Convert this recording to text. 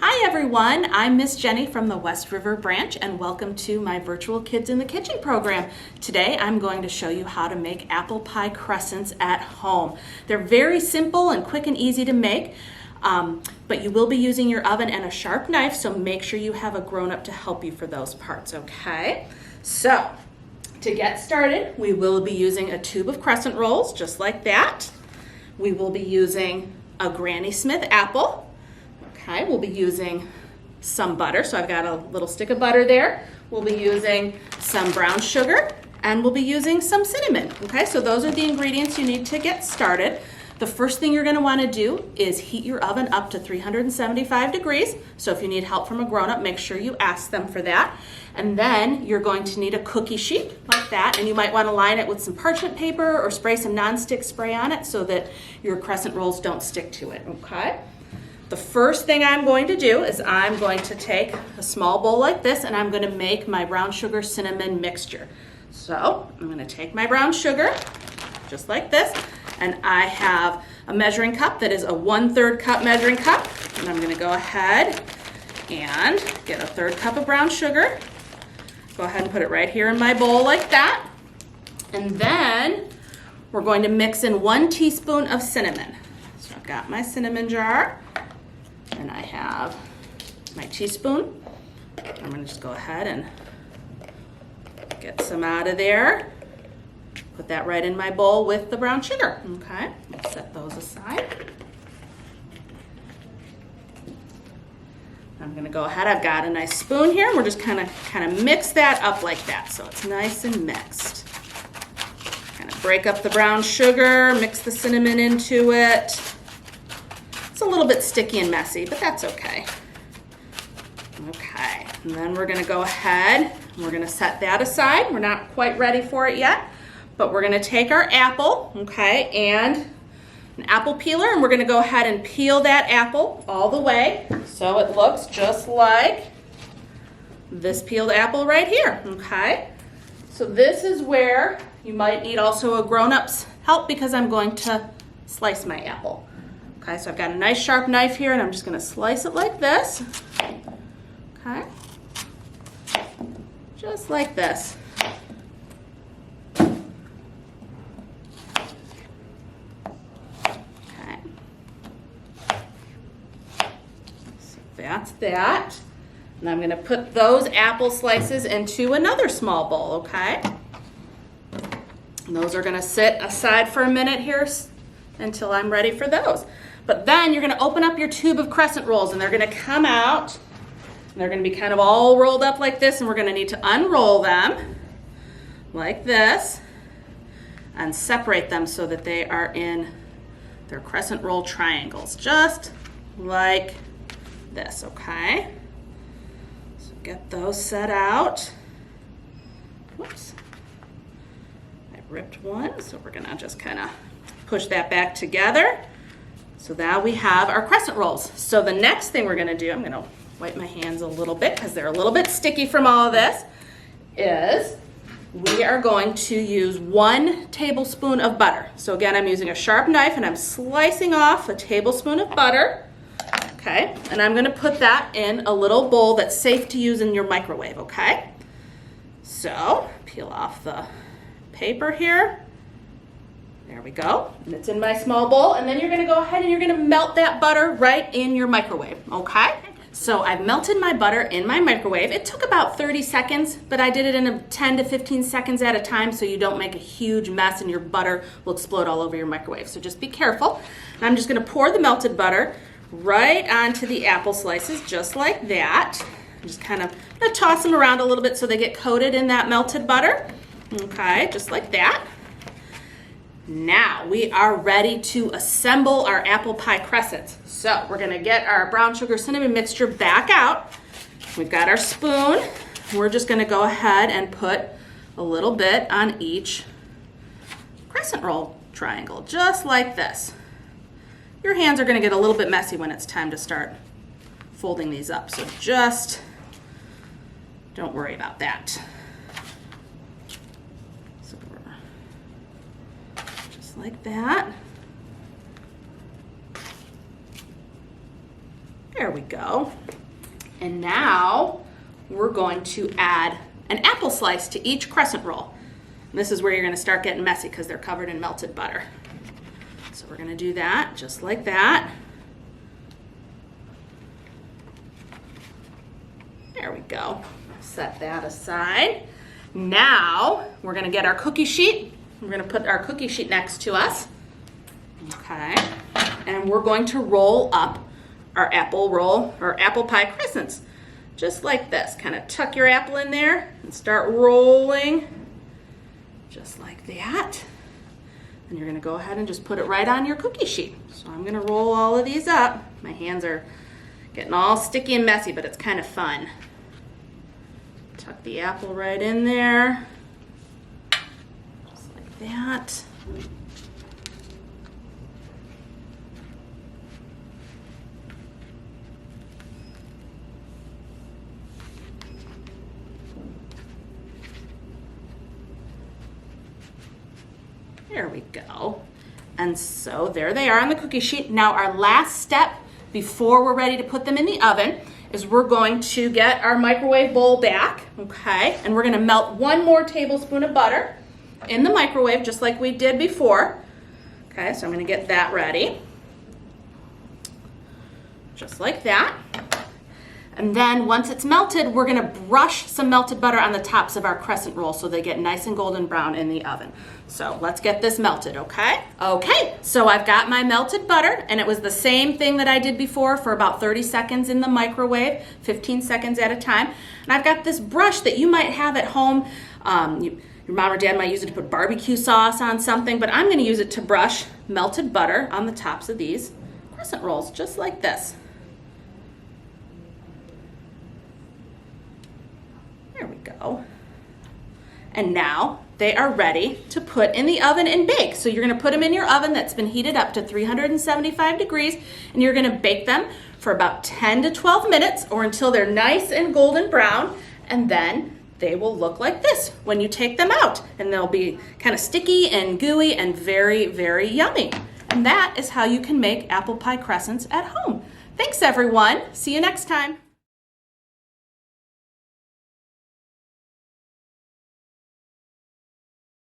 Hi everyone, I'm Miss Jenny from the West River branch and welcome to my virtual Kids in the Kitchen program. Today I'm going to show you how to make apple pie crescents at home. They're very simple and quick and easy to make, but you will be using your oven and a sharp knife, so make sure you have a grown-up to help you for those parts, okay? So, to get started, we will be using a tube of crescent rolls, just like that. We will be using a Granny Smith apple. Okay, we'll be using some butter, so I've got a little stick of butter there. We'll be using some brown sugar, and we'll be using some cinnamon. Okay, so those are the ingredients you need to get started. The first thing you're going to want to do is heat your oven up to 375 degrees. So if you need help from a grown-up, make sure you ask them for that. And then you're going to need a cookie sheet like that, and you might want to line it with some parchment paper or spray some nonstick spray on it so that your crescent rolls don't stick to it, okay? The first thing I'm going to do is I'm going to take a small bowl like this and I'm going to make my brown sugar cinnamon mixture. So I'm going to take my brown sugar, just like this, and I have a measuring cup that is a 1/3 cup measuring cup, and I'm going to go ahead and get a 1/3 cup of brown sugar. Go ahead and put it right here in my bowl like that. And then we're going to mix in 1 teaspoon of cinnamon. So I've got my cinnamon jar. And I have my teaspoon. I'm going to just go ahead and get some out of there. Put that right in my bowl with the brown sugar. Okay, let's set those aside. I'm going to go ahead. I've got a nice spoon here. We're just kind of mix that up like that so it's nice and mixed. Kind of break up the brown sugar, mix the cinnamon into it. It's a little bit sticky and messy, but that's okay. Okay, and then we're gonna go ahead and we're gonna set that aside. We're not quite ready for it yet, but we're gonna take our apple, okay, and an apple peeler, and we're gonna go ahead and peel that apple all the way so it looks just like this peeled apple right here, okay? So this is where you might need also a grown-up's help because I'm going to slice my apple. Okay, so I've got a nice sharp knife here and I'm just going to slice it like this. Okay, just like this. Okay, so that's that. And I'm going to put those apple slices into another small bowl, okay? And those are going to sit aside for a minute here until I'm ready for those. But then you're going to open up your tube of crescent rolls and they're going to come out and they're going to be kind of all rolled up like this, and we're going to need to unroll them like this and separate them so that they are in their crescent roll triangles, just like this, okay? So get those set out. Whoops. I ripped one, so we're going to just kind of push that back together. So now we have our crescent rolls. So the next thing we're going to do, I'm going to wipe my hands a little bit because they're a little bit sticky from all of this, is we are going to use 1 tablespoon of butter. So again, I'm using a sharp knife and I'm slicing off a tablespoon of butter. Okay, and I'm going to put that in a little bowl that's safe to use in your microwave, okay? So peel off the paper here. There we go, and it's in my small bowl, and then you're gonna go ahead and you're gonna melt that butter right in your microwave, okay? So I've melted my butter in my microwave. It took about 30 seconds, but I did it in 10 to 15 seconds at a time so you don't make a huge mess and your butter will explode all over your microwave. So just be careful. And I'm just gonna pour the melted butter right onto the apple slices, just like that. Just kind of toss them around a little bit so they get coated in that melted butter. Okay, just like that. Now we are ready to assemble our apple pie crescents. So we're gonna get our brown sugar cinnamon mixture back out. We've got our spoon. We're just gonna go ahead and put a little bit on each crescent roll triangle, just like this. Your hands are gonna get a little bit messy when it's time to start folding these up, so just don't worry about that. Like that. There we go. And now we're going to add an apple slice to each crescent roll. And this is where you're going to start getting messy because they're covered in melted butter. So we're going to do that just like that. There we go. Set that aside. Now we're going to get our cookie sheet. We're going to put our cookie sheet next to us. Okay. And we're going to roll up our apple pie crescents. Just like this. Kind of tuck your apple in there and start rolling. Just like that. And you're going to go ahead and just put it right on your cookie sheet. So I'm going to roll all of these up. My hands are getting all sticky and messy, but it's kind of fun. Tuck the apple right in there. Just like that. There we go. And so there they are on the cookie sheet. Now our last step before we're ready to put them in the oven is we're going to get our microwave bowl back, okay? And we're gonna melt 1 more tablespoon of butter in the microwave just like we did before. Okay, so I'm gonna get that ready. Just like that. And then once it's melted, we're gonna brush some melted butter on the tops of our crescent rolls so they get nice and golden brown in the oven. So let's get this melted, okay? Okay, so I've got my melted butter, and it was the same thing that I did before for about 30 seconds in the microwave, 15 seconds at a time. And I've got this brush that you might have at home. Your mom or dad might use it to put barbecue sauce on something, but I'm gonna use it to brush melted butter on the tops of these crescent rolls, just like this. There we go. And now they are ready to put in the oven and bake. So you're gonna put them in your oven that's been heated up to 375 degrees, and you're gonna bake them for about 10 to 12 minutes or until they're nice and golden brown, and then they will look like this when you take them out. And they'll be kind of sticky and gooey and very, very yummy. And that is how you can make apple pie crescents at home. Thanks everyone. See you next time.